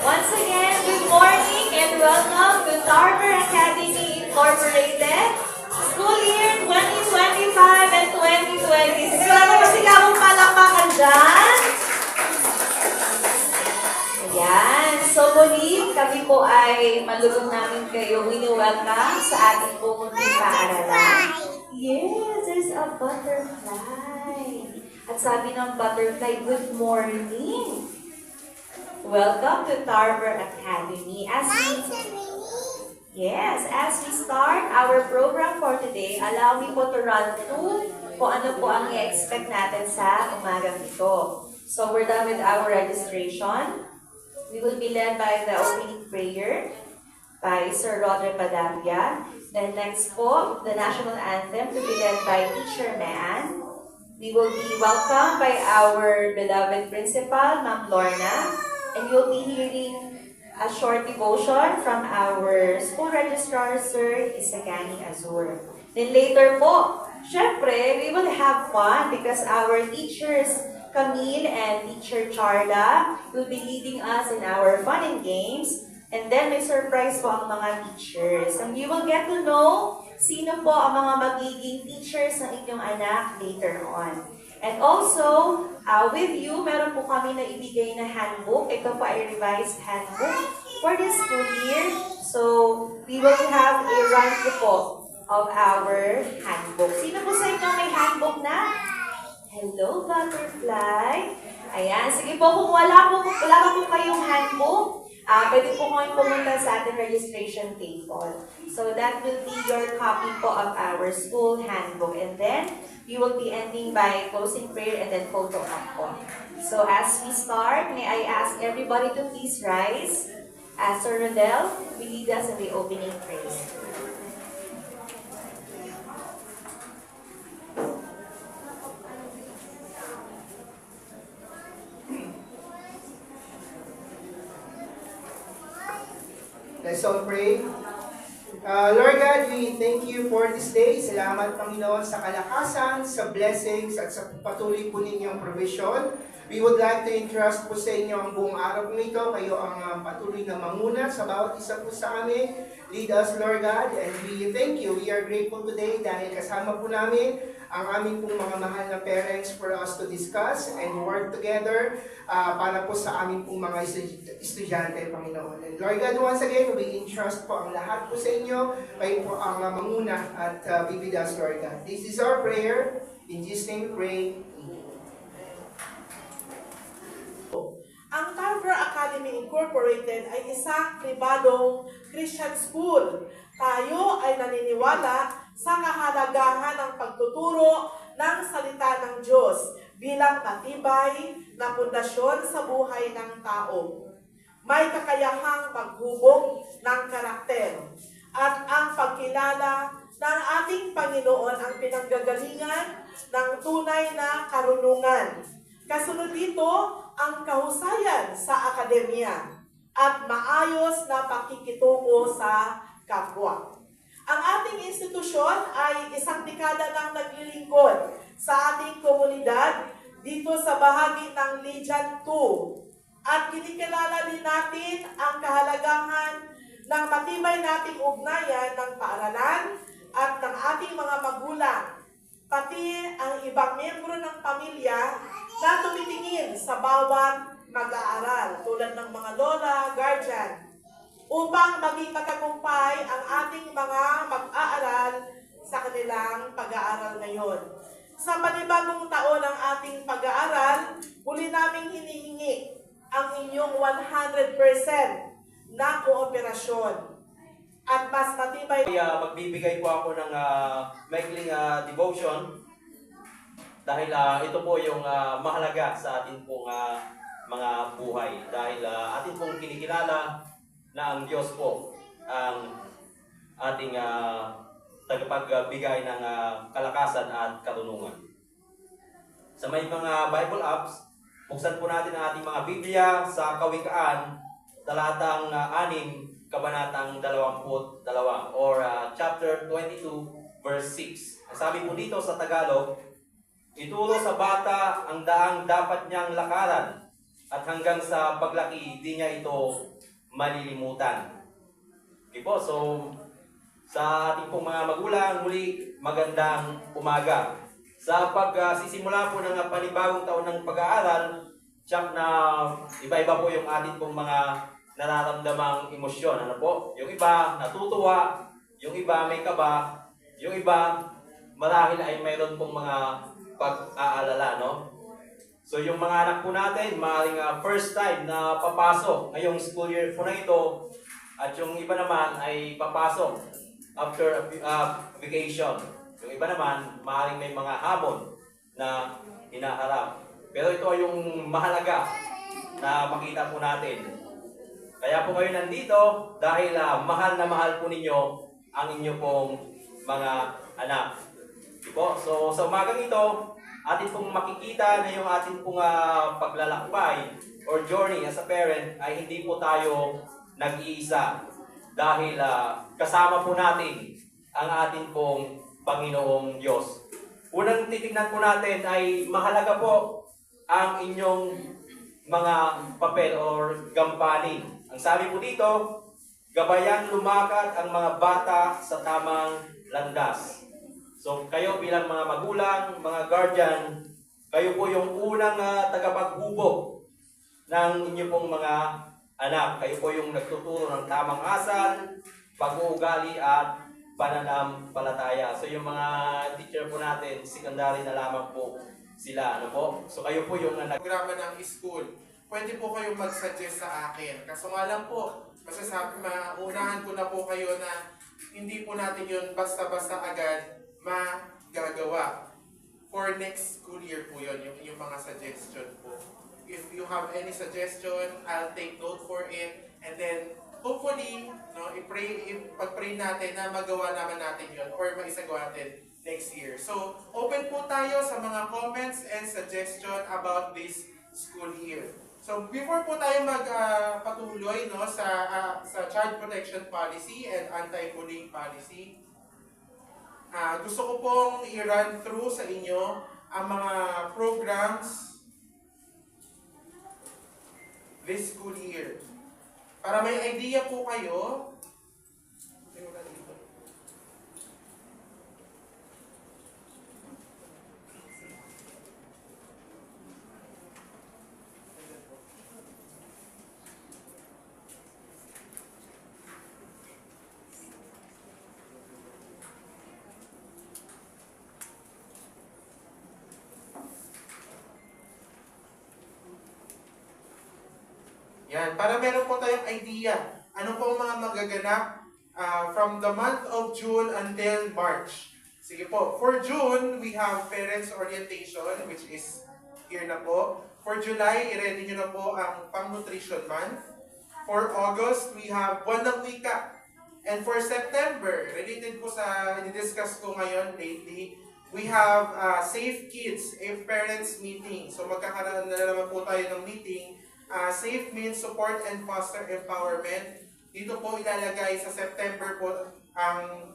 Once again, good morning and welcome to Tarver Academy Incorporated School Year 2025 and 2026. Wala na kasi akong palakpakan dyan. Ayan. So muli, kami po ay malulong namin kayo wini-welcome sa ating pumunting paaralan. Yes, there's a butterfly. At sabi ng butterfly, good morning. Welcome to Tarver Academy. As we start our program for today, allow me po to run through kung ano po ang i-expect natin sa umagang ito. So we're done with our registration. We will be led by the opening prayer by Sir Rodre Padavia. Then next po, the national anthem to be led by Teacher Man. We will be welcomed by our beloved principal, Ma'am Lorna. And you'll be hearing a short devotion from our school registrar, Sir Isagani Azur. Then later po, syempre, we will have fun because our teachers, Camille and Teacher Charla, will be leading us in our fun and games. And then may surprise po ang mga teachers. And you will get to know sino po ang mga magiging teachers ng inyong anak later on. And also, with you, meron po kami na ibigay na handbook. Ito po ay revised handbook for this school year. So, we will have a run-through po of our handbook. Sino po sa inyo may handbook na? Hello, butterfly. Ayan, sige po, kung wala pa po kayong handbook, pwede po kayong pumunta sa ating registration table. So, that will be your copy po of our school handbook. And then, we will be ending by closing prayer and then photo op po. So as we start, may I ask everybody to please rise as Sir Rodel will lead us in the opening prayer. Let's all pray. Lord God, we thank you for this day. Salamat, Panginoon, sa kalakasan, sa blessings, at sa patuloy po ninyong provision. We would like to entrust po sa inyo ang buong araw po ito. Kayo ang patuloy na manguna sa bawat isa po sa amin. Lead us, Lord God, and we thank you. We are grateful today dahil kasama po namin ang aming pong mga mahal na parents for us to discuss and work together para po sa aming pong mga estudyante, Panginoon. And Lord God, once again, we entrust po ang lahat po sa inyo. Kayo po ang manguna at be with us, Lord God. This is our prayer. In Jesus' name we pray. Ang Tarver Academy Incorporated ay isang pribadong Christian school. Tayo ay naniniwala sa kahalagahan ng pagtuturo ng salita ng Diyos bilang matibay na pundasyon sa buhay ng tao. May kakayahang maghubog ng karakter at ang pagkilala ng ating Panginoon ang pinanggagalingan ng tunay na karunungan. Kasunod dito ang kahusayan sa akademya at maayos na pakikitungo sa kapwa. Ang ating institusyon ay isang dekada nang naglilingkod sa ating komunidad dito sa bahagi ng Legion 2 at kinikilala din natin ang kahalagahan ng matibay nating ugnayan ng paaralan at ng ating mga magulang, pati ang ibang miyembro ng pamilya na tumitingin sa bawat mag-aaral tulad ng mga lola, guardian, upang maging matagumpay ang ating mga mag-aaral sa kanilang pag-aaral ngayon. Sa panibagong taon ng ating pag-aaral, muli naming hinihingi ang inyong 100% na kooperasyon at mas matibay. Magbibigay po ako ng maikling devotion dahil ito po yung mahalaga sa atin pong mga buhay. Dahil atin pong kinikilala na ang Diyos po ang ating tagapagbigay ng kalakasan at karunungan. Sa may mga Bible apps, buksan po natin ang ating mga Biblia sa Kawikaan, talatang 6, kabanatang 22 or chapter 22, verse 6. Sabi po dito sa Tagalog, ituro sa bata ang daang dapat niyang lakaran at hanggang sa paglaki, di niya ito malilimutan. Okay po, so sa ating pong mga magulang, muli magandang umaga. Sa pagsisimula po ng panibagong taon ng pag-aaral, tiyak na iba-iba po yung ating pong mga nararamdamang emosyon. Ano po? Yung iba natutuwa, yung iba may kaba, yung iba marahil ay mayroon pong mga pag-aalala, no? So yung mga anak po natin, maaaring first time na papasok ngayong school year po na ito, at yung iba naman ay papasok after vacation. Yung iba naman, maaaring may mga hamon na hinaharap. Pero ito ay yung mahalaga na makita po natin. Kaya po kayo nandito dahil mahal na mahal po ninyo ang inyo pong mga anak. Diba? So sa umagang ito, atin pong makikita na yung atin pong paglalakbay or journey as a parent ay hindi po tayo nag-iisa. Dahil kasama po natin ang atin pong Panginoong Diyos. Unang titignan po natin ay mahalaga po ang inyong mga papel or gampanin. Ang sabi po dito, gabayan lumakad ang mga bata sa tamang landas. So kayo bilang mga magulang, mga guardian, kayo po yung unang tagapaghubog ng inyo pong mga anak. Kayo po yung nagtuturo ng tamang asal, pag-uugali at pananampalataya. So yung mga teacher po natin, secondary na lamang po sila. Ano po? So kayo po yung programa ng school. Pwede po kayo mag-suggest sa akin. Kaso nga lang po, masasabi, maunahan ko na po kayo na hindi po natin yun basta-basta agad magagawa. For next school year po yun, yung mga suggestion po. If you have any suggestion, I'll take note for it. And then, hopefully, no, pag-pray natin na magawa naman natin yun or maisagawa natin next year. So, open po tayo sa mga comments and suggestion about this school year. So, before po tayo magpatuloy no, sa child protection policy and anti-bullying policy, gusto ko pong i-run through sa inyo ang mga programs this school year. Para may idea po kayo, yan, para meron po tayong idea, ano po ang mga magaganap from the month of June until March. Sige po, for June, we have Parents Orientation, which is here na po. For July, i-ready nyo na po ang Pang-Nutrition Month. For August, we have Buwan ng Wika. And for September, related po sa i-discuss ko ngayon lately, we have Safe Kids, a Parents Meeting. So magkakaroon na naman po tayo ng meeting. Safe means support and foster empowerment. Dito po ilalagay sa September po ang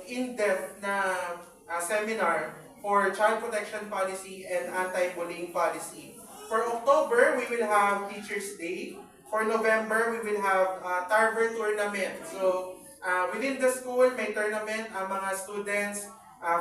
in-depth na seminar for child protection policy and anti-bullying policy. For October, we will have Teachers Day. For November, we will have Tarver Tournament. So, within the school, may tournament ang mga students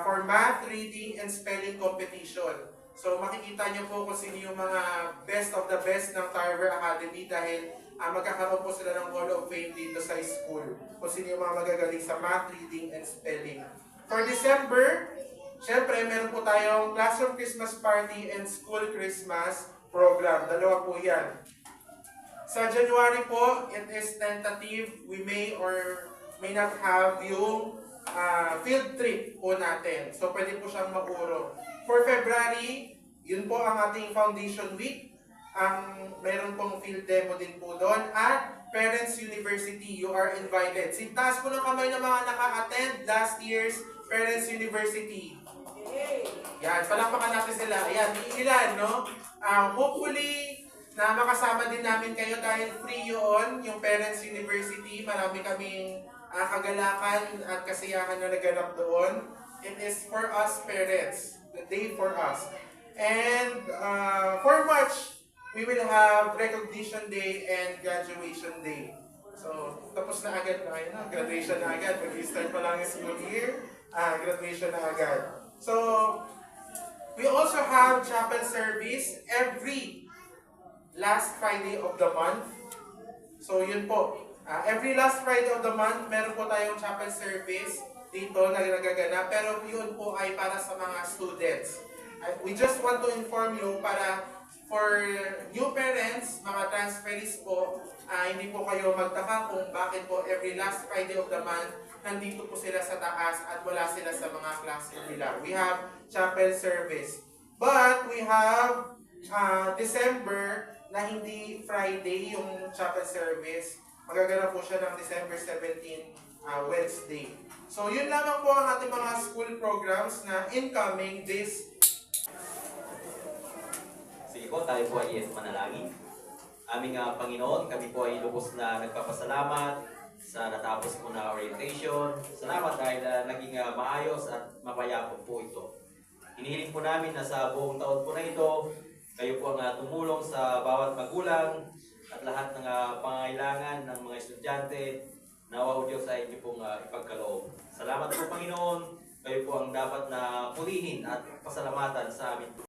for math, reading, and spelling competition. So makikita nyo po kung sino yung mga best of the best ng Tarver Academy dahil magkakaroon po sila ng Hall of Fame dito sa school. Kung sino yung mga magagaling sa math, reading, and spelling. For December, syempre meron po tayong Classroom Christmas Party and School Christmas Program. Dalawa po yan. Sa January po, it is tentative. We may or may not have yung field trip po natin. So pwede po siyang mauro. For February, yun po ang ating Foundation Week. Meron pong field demo din po doon. At Parents University, you are invited. Taas po ng kamay ng mga naka-attend last year's Parents University. Yan, palakpakan natin sila. Yan, ilan, no? Hopefully, na makasama din namin kayo dahil free yun, yung Parents University. Marami kaming kagalakan at kasiyahan na naganap doon. It is for us parents. The day for us. And for March, we will have recognition day and graduation day. So, tapos na agad na kayo, no? Graduation na agad. Mag-start pa lang yung school year, graduation na agad. So, we also have chapel service every last Friday of the month. So, yun po. Every last Friday of the month, meron po tayong chapel service dito na nagaganap. Pero yun po ay para sa mga students. We just want to inform you para for new parents, mga transferees po, hindi po kayo magtaka kung bakit po every last Friday of the month nandito po sila sa taas at wala sila sa mga klase nila. We have chapel service. But we have December na hindi Friday yung chapel service. Magaganap po siya ng December 17, Wednesday. So yun lamang po ang ating mga school programs na incoming this. Sige po, tayo po ay manalangin. Aming Panginoon, kami po ay lubos na nagpapasalamat sa natapos po na orientation. Salamat dahil naging maayos at mapayapang po ito. Hinihiling po namin na sa buong taon po na ito, kayo po ang tumulong sa bawat magulang at lahat ng pangailangan ng mga estudyante. Nawa o Diyos ay inyo pong ipagkaloob. Salamat po Panginoon, kayo po ang dapat na purihin at pasalamatan sa amin.